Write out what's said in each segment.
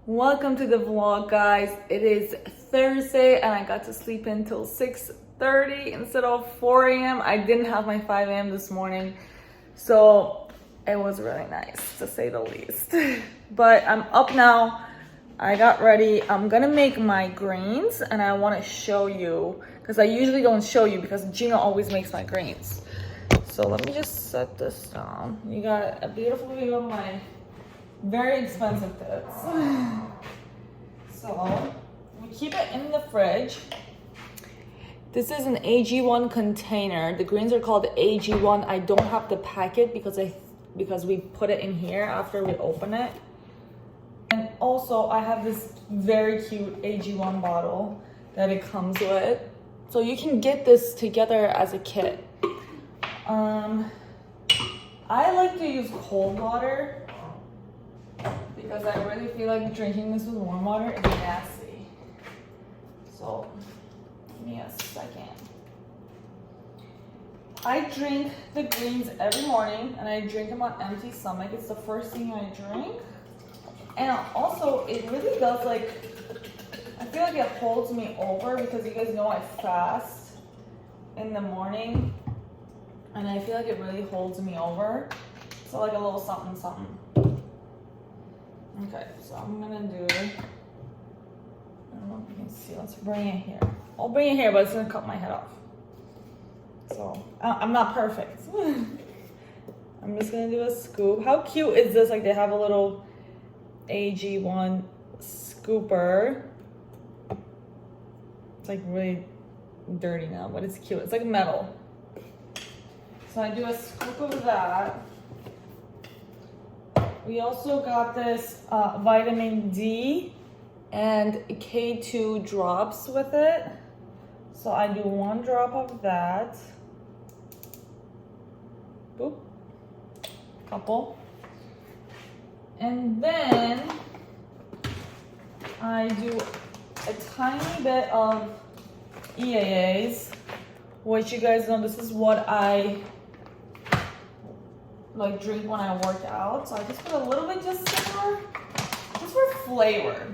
Welcome to the vlog, guys. It is Thursday and I got to sleep until 6:30 instead of 4 a.m. I didn't have my 5 a.m. this morning, so it was really nice to say the least. But I'm up now. I got ready. I'm gonna make my greens and I want to show you because I usually don't show you because Gina always makes my greens. So let me just set this down. You got a beautiful view of my very expensive tits. So we keep it in the fridge. This is an AG1 container. The greens are called AG1. I don't have the packet because we put it in here after we open it. And also I have this very cute AG1 bottle that it comes with. So you can get this together as a kit. I like to use cold water because I really feel like drinking this with warm water is nasty. So, give me a second. I drink the greens every morning and I drink them on empty stomach. It's the first thing I drink. And also, it really does I feel like it holds me over because you guys know I fast in the morning. And I feel like it really holds me over. So like a little something, something. Okay, so I'm gonna do, I don't know if you can see, let's bring it here. I'll bring it here, but it's gonna cut my head off. So, I'm not perfect. I'm just gonna do a scoop. How cute is this? Like they have a little AG1 scooper. It's like really dirty now, but it's cute. It's like metal. So I do a scoop of that. We also got this vitamin D and K2 drops with it. So I do 1 drop of that. Boop. Couple. And then I do a tiny bit of EAAs, which you guys know this is what I drink when I work out. So I just put a little bit just for flavor,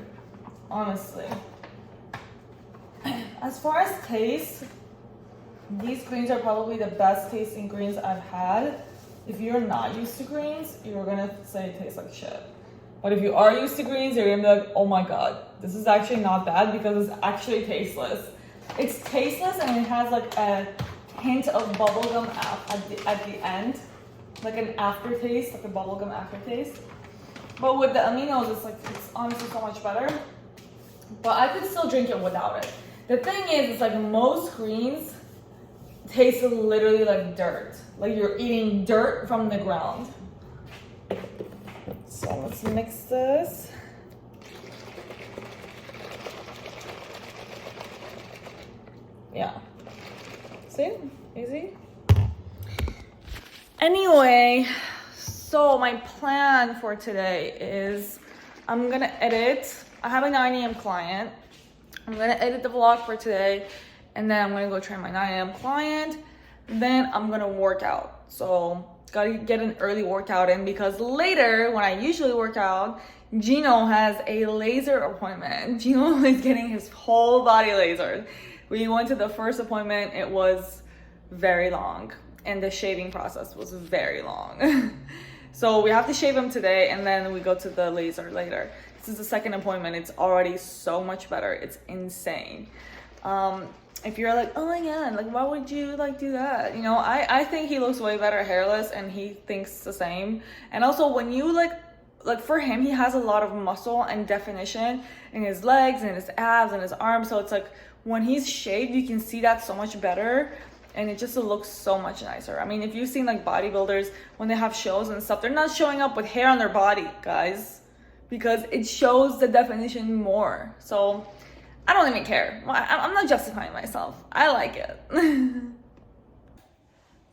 honestly. As far as taste, these greens are probably the best tasting greens I've had. If you're not used to greens, you're gonna say it tastes like shit. But if you are used to greens, you're gonna be like, oh my god, this is actually not bad because it's actually tasteless. It's tasteless and it has like a hint of bubblegum at the end. Like an aftertaste, like a bubblegum aftertaste. But with the aminos, it's honestly so much better. But I could still drink it without it. The thing is, it's like most greens taste literally like dirt. Like you're eating dirt from the ground. So let's mix this. Yeah. See? Easy. Anyway, so my plan for today is I'm gonna edit. I have a 9 a.m. client. I'm gonna edit the vlog for today and then I'm gonna go train my 9 a.m. client. Then I'm gonna work out. So gotta get an early workout in because later when I usually work out, Gino has a laser appointment. Gino is getting his whole body lasered. We went to the first appointment, it was very long. And the shaving process was very long. So we have to shave him today and then we go to the laser later. This is the second appointment. It's already so much better. It's insane. If you're like, oh my god, like why would you do that? You know, I think he looks way better hairless and he thinks the same. And also when you like for him, he has a lot of muscle and definition in his legs and his abs and his arms. So it's like when he's shaved, you can see that so much better. And it just looks so much nicer. I mean, if you've seen like bodybuilders, when they have shows and stuff, they're not showing up with hair on their body, guys. Because it shows the definition more. So, I don't even care. I'm not justifying myself. I like it.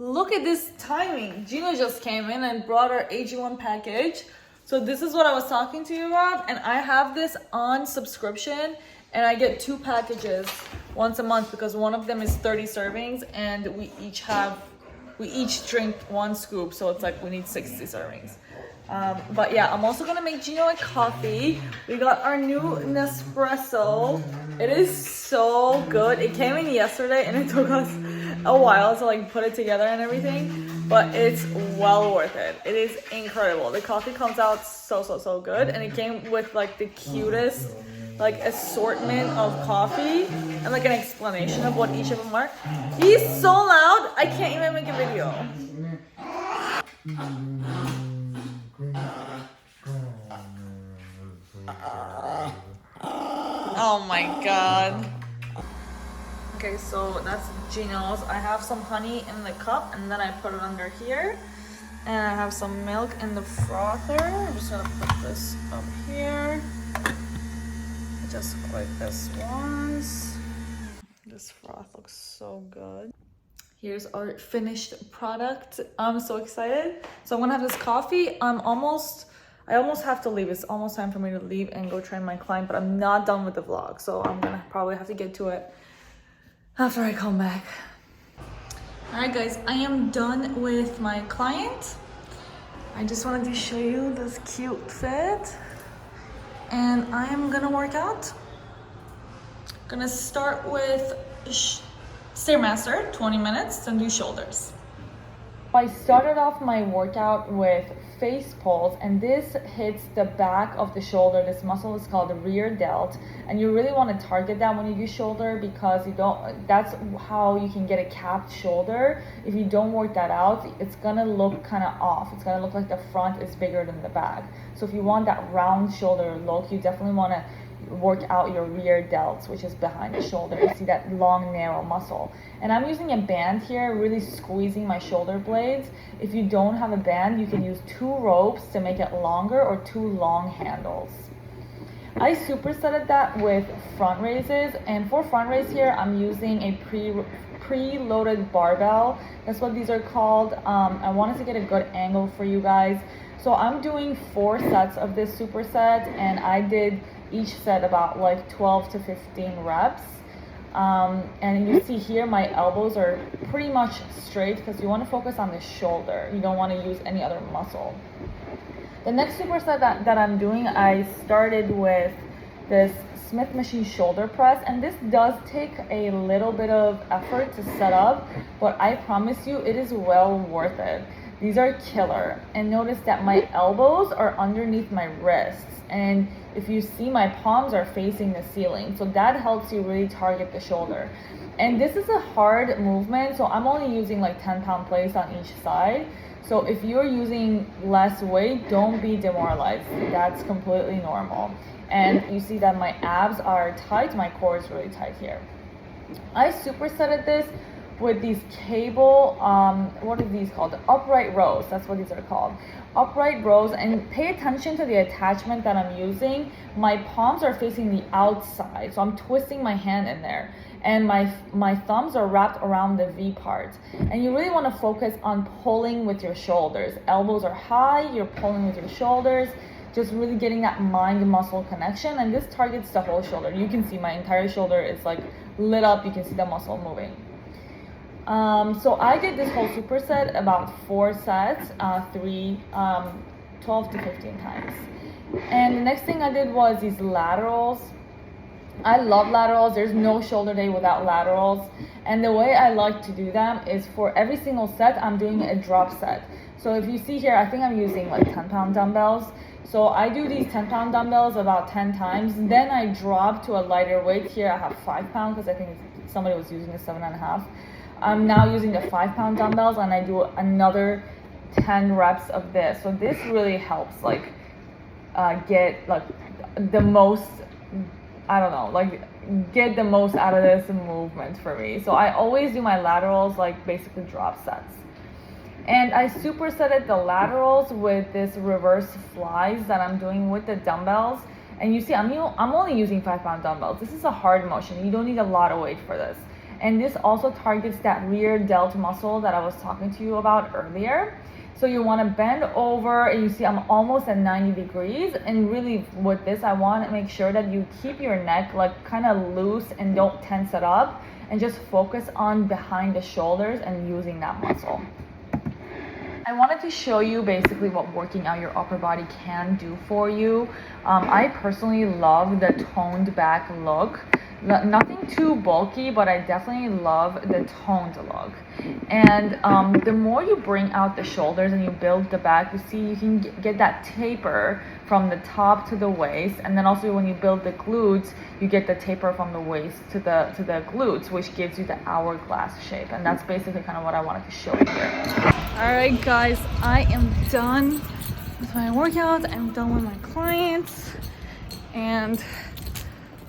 Look at this timing. Gina just came in and brought our AG1 package. So this is what I was talking to you about. And I have this on subscription. And I get 2 packages once a month because one of them is 30 servings and we each drink 1 scoop. So it's like we need 60 servings. But yeah, I'm also gonna make Gino a coffee. We got our new Nespresso. It is so good. It came in yesterday and it took us a while to like put it together and everything, but it's well worth it. It is incredible. The coffee comes out so good, and it came with like the cutest like assortment of coffee and like an explanation of what each of them are. He's so loud, I can't even make a video. Oh my god. Okay, so that's Gino's. I have some honey in the cup and then I put it under here. And I have some milk in the frother. I'm just gonna put this up here. Just like this once. This froth looks so good. Here's our finished product. I'm so excited. So I'm gonna have this coffee. I almost have to leave. It's almost time for me to leave and go train my client, but I'm not done with the vlog. So I'm gonna probably have to get to it after I come back. All right, guys, I am done with my client. I just wanted to show you this cute fit. And I am gonna work out. Gonna start with Stairmaster, 20 minutes, then do shoulders. I started off my workout with face pulls, and this hits the back of the shoulder. This muscle is called the rear delt, and you really want to target that when you do shoulder, because that's how you can get a capped shoulder. If you don't work that out, it's gonna look kind of off. It's gonna look like the front is bigger than the back. So if you want that round shoulder look, you definitely want to work out your rear delts, which is behind the shoulder. You see that long, narrow muscle. And I'm using a band here, really squeezing my shoulder blades. If you don't have a band, you can use 2 ropes to make it longer, or 2 long handles. I supersetted that with front raises, and for front raise here, I'm using a pre-loaded barbell. That's what these are called. I wanted to get a good angle for you guys. So I'm doing 4 sets of this superset, and I did each set about like 12 to 15 reps. And you see here my elbows are pretty much straight, because you want to focus on the shoulder. You don't want to use any other muscle. The next superset that I'm doing, I started with this Smith machine shoulder press, and this does take a little bit of effort to set up, but I promise you it is well worth it. These are killer. And notice that my elbows are underneath my wrists, and if you see, my palms are facing the ceiling, so that helps you really target the shoulder. And this is a hard movement, so I'm only using like 10-pound plates on each side. So if you're using less weight, don't be demoralized. That's completely normal. And you see that my abs are tight, my core is really tight here. I supersetted this with these cable, what are these called? Upright rows, that's what these are called. Upright rows, and pay attention to the attachment that I'm using. My palms are facing the outside, so I'm twisting my hand in there. And my thumbs are wrapped around the V part. And you really want to focus on pulling with your shoulders. Elbows are high, you're pulling with your shoulders, just really getting that mind-muscle connection. And this targets the whole shoulder. You can see my entire shoulder is like lit up, you can see the muscle moving. So I did this whole superset about 4 sets, 12 to 15 times. And the next thing I did was these laterals. I love laterals. There's no shoulder day without laterals. And the way I like to do them is for every single set, I'm doing a drop set. So if you see here, I think I'm using like 10-pound dumbbells. So I do these 10-pound dumbbells about 10 times. Then I drop to a lighter weight. Here I have 5 pounds because I think somebody was using a 7.5. I'm now using the 5-pound dumbbells, and I do another 10 reps of this. So this really helps like get like the most, I don't know, like get the most out of this movement for me. So I always do my laterals like basically drop sets. And I supersetted the laterals with this reverse flies that I'm doing with the dumbbells. And you see, I'm only using 5-pound dumbbells. This is a hard motion. You don't need a lot of weight for this. And this also targets that rear delt muscle that I was talking to you about earlier. So you want to bend over, and you see I'm almost at 90 degrees. And really with this, I want to make sure that you keep your neck like kind of loose and don't tense it up, and just focus on behind the shoulders and using that muscle. I I wanted to show you basically what working out your upper body can do for you. I personally love the toned back look. Nothing too bulky, but I definitely love the toned look. And the more you bring out the shoulders and you build the back, you see you can get that taper from the top to the waist, and then also when you build the glutes, you get the taper from the waist to the glutes, which gives you the hourglass shape. And that's basically kind of what I wanted to show you here. All right, guys, I am done with my workout. I'm done with my clients, and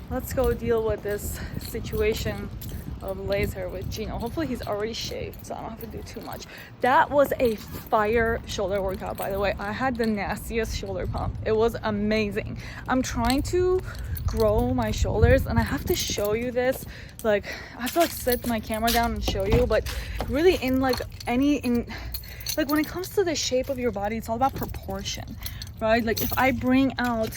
let's go deal with this situation of laser with Gino. Hopefully he's already shaved, so I don't have to do too much. That was a fire shoulder workout, by the way. I had the nastiest shoulder pump. It was amazing. I'm trying to grow my shoulders, and I have to show you this. Like, I have to like set my camera down and show you, but really like when it comes to the shape of your body, it's all about proportion, right? Like, if I bring out,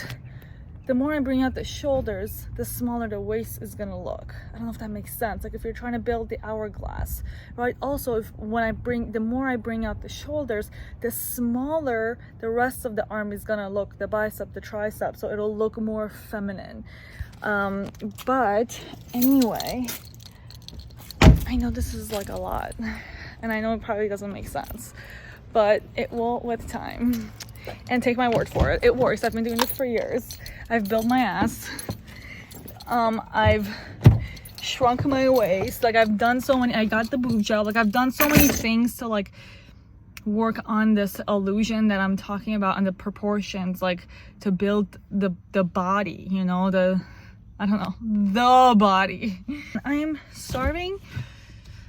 the more I bring out the shoulders, the smaller the waist is gonna look. I don't know if that makes sense. Like, if you're trying to build the hourglass, right? Also, the more I bring out the shoulders, the smaller the rest of the arm is gonna look, the bicep, the tricep, so it'll look more feminine. But anyway, I know this is like a lot, and I know it probably doesn't make sense, but it will with time. And take my word for it, it works. I've been doing this for years. I've built my ass. I've shrunk my waist. Like, I've done so many, I got the boob job. Like, I've done so many things to like work on this illusion that I'm talking about and the proportions, like to build the body, you know, the body. I am starving,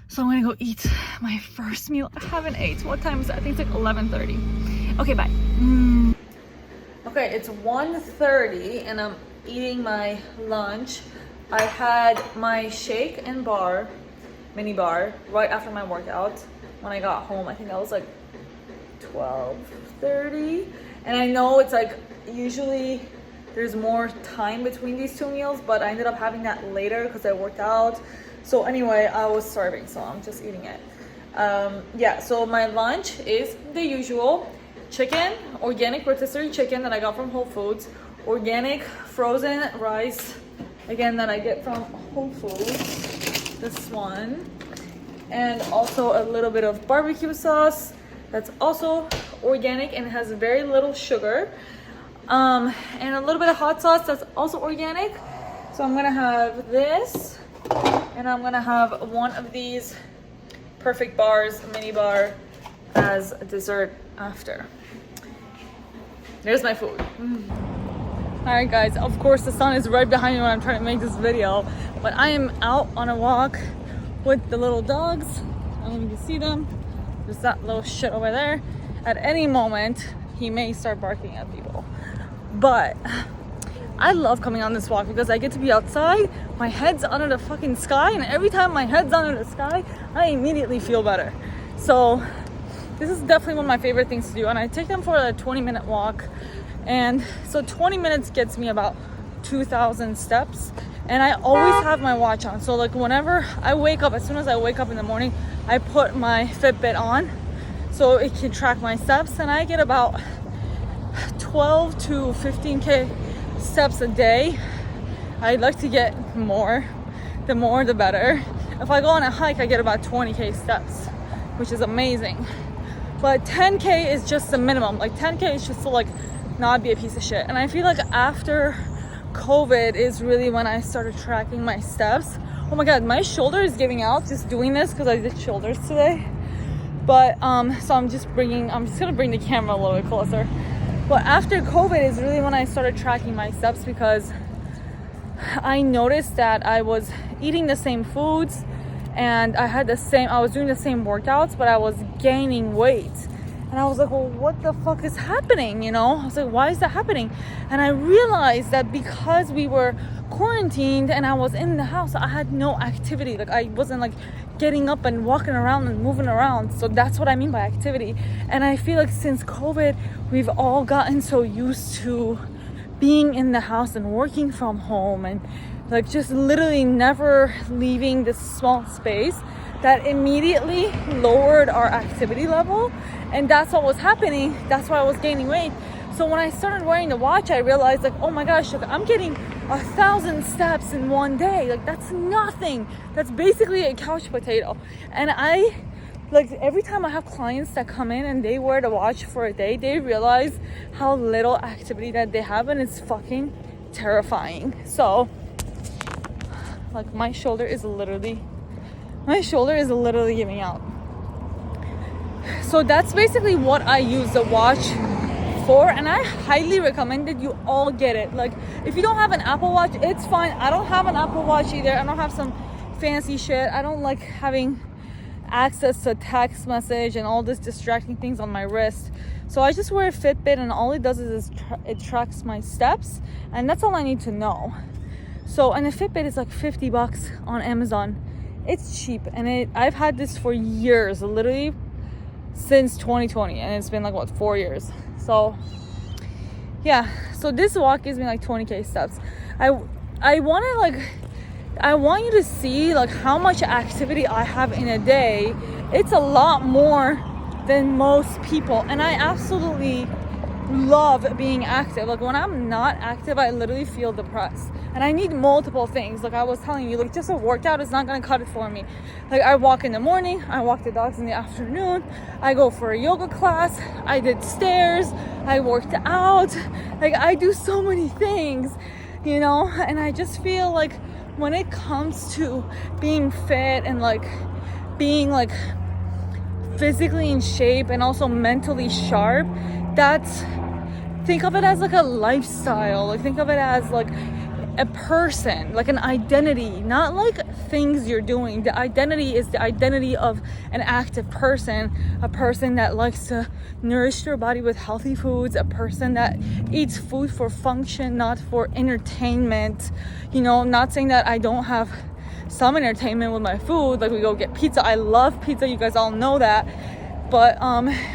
so I'm gonna go eat my first meal. I haven't ate. What time is it? I think it's like 11:30. Okay, bye. Okay, it's 1:30 and I'm eating my lunch. I had my shake and bar, mini bar, right after my workout. When I got home, I think that was like 12:30. And I know it's like, usually there's more time between these two meals, but I ended up having that later because I worked out. So anyway, I was starving, so I'm just eating it. Yeah, so my lunch is the usual. Chicken, organic rotisserie chicken that I got from Whole Foods, organic frozen rice, again, that I get from Whole Foods, this one, and also a little bit of barbecue sauce that's also organic and has very little sugar, and a little bit of hot sauce that's also organic. So I'm gonna have this, and I'm gonna have one of these perfect bars, mini bar, as a dessert after. There's my food. All right, guys, of course the sun is right behind me when I'm trying to make this video, but I am out on a walk with the little dogs. I don't know if you can see them. There's that little shit over there. At any moment he may start barking at people, but I love coming on this walk because I get to be outside, my head's under the fucking sky, and every time my head's under the sky, I immediately feel better. So this is definitely one of my favorite things to do, and I take them for a 20-minute walk. And so 20 minutes gets me about 2,000 steps, and I always have my watch on. So like whenever I wake up, as soon as I wake up in the morning, I put my Fitbit on so it can track my steps, and I get about 12 to 15k steps a day. I'd like to get more. The more the better. If I go on a hike, I get about 20k steps, which is amazing. But 10k is just the minimum. Like 10k is just to like not be a piece of shit. And I feel like after COVID is really when I started tracking my steps. Oh my god, my shoulder is giving out just doing this because I did shoulders today. But so I'm just gonna bring the camera a little bit closer. But after COVID is really when I started tracking my steps, because I noticed that I was eating the same foods and I was doing the same workouts, but I was gaining weight. And I was like, well, what the fuck is happening? You know, I was like, why is that happening? And I realized that because we were quarantined and I was in the house, I had no activity. Like, I wasn't like getting up and walking around and moving around. So that's what I mean by activity. And I feel like since COVID, we've all gotten so used to being in the house and working from home and like just literally never leaving this small space, that immediately lowered our activity level. And that's what was happening. That's why I was gaining weight. So when I started wearing the watch, I realized like, oh my gosh, like, I'm getting 1,000 steps in one day. Like that's nothing. That's basically a couch potato. And I like every time I have clients that come in and they wear the watch for a day, they realize how little activity that they have, and it's fucking terrifying. So like my shoulder is literally giving out. So that's basically what I use the watch for, and I highly recommend that you all get it. Like if you don't have an Apple Watch, it's fine. I don't have an Apple Watch either. I don't have some fancy shit. I don't like having access to text message and all this distracting things on my wrist. So I just wear a Fitbit, and all it does is it tracks my steps, and that's all I need to know. So, and a Fitbit is like $50 on Amazon. It's cheap, and I've had this for years, literally since 2020, and it's been like what, 4 years. So yeah, so this walk gives me like 20k steps. I want you to see like how much activity I have in a day. It's a lot more than most people, and I absolutely love being active. Like when I'm not active, I literally feel depressed, and I need multiple things. Like I was telling you, like just a workout is not gonna cut it for me. Like I walk in the morning, I walk the dogs in the afternoon, I go for a yoga class, I did stairs, I worked out. Like I do so many things, you know, and I just feel like when it comes to being fit and like being like physically in shape and also mentally sharp, think of it as like a lifestyle. Like think of it as like a person, like an identity, not like things you're doing. The identity is the identity of an active person, a person that likes to nourish their body with healthy foods, a person that eats food for function, not for entertainment. You know, I'm not saying that I don't have some entertainment with my food, like we go get pizza. I love pizza, you guys all know that. But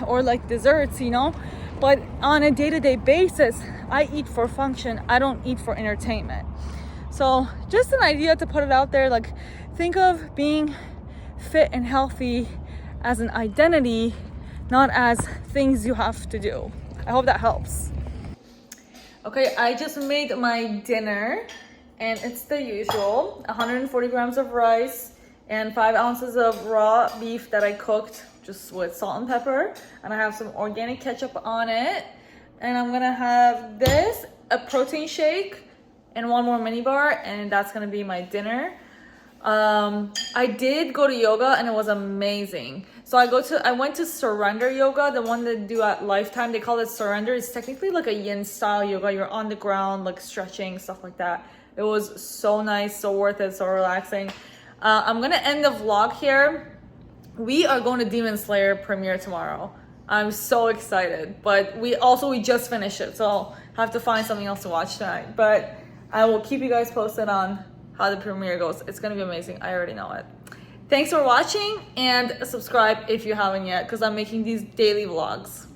or like desserts, you know. But on a day-to-day basis, I eat for function. I don't eat for entertainment. So just an idea to put it out there. Like think of being fit and healthy as an identity, not as things you have to do. I hope that helps. Okay, I just made my dinner, and it's the usual 140 grams of rice and 5 ounces of raw beef that I cooked just with salt and pepper, and I have some organic ketchup on it. And I'm gonna have this, a protein shake, and one more mini bar, and that's gonna be my dinner. I did go to yoga, and it was amazing. So I went to Surrender Yoga, the one they do at Lifetime. They call it Surrender. It's technically like a yin style yoga. You're on the ground, like stretching, stuff like that. It was so nice, so worth it, so relaxing. I'm gonna end the vlog here. We are going to Demon Slayer premiere tomorrow. I'm so excited, but we just finished it, so have to find something else to watch tonight. But I will keep you guys posted on how the premiere goes. It's gonna be amazing. I already know it. Thanks for watching, and subscribe if you haven't yet, because I'm making these daily vlogs.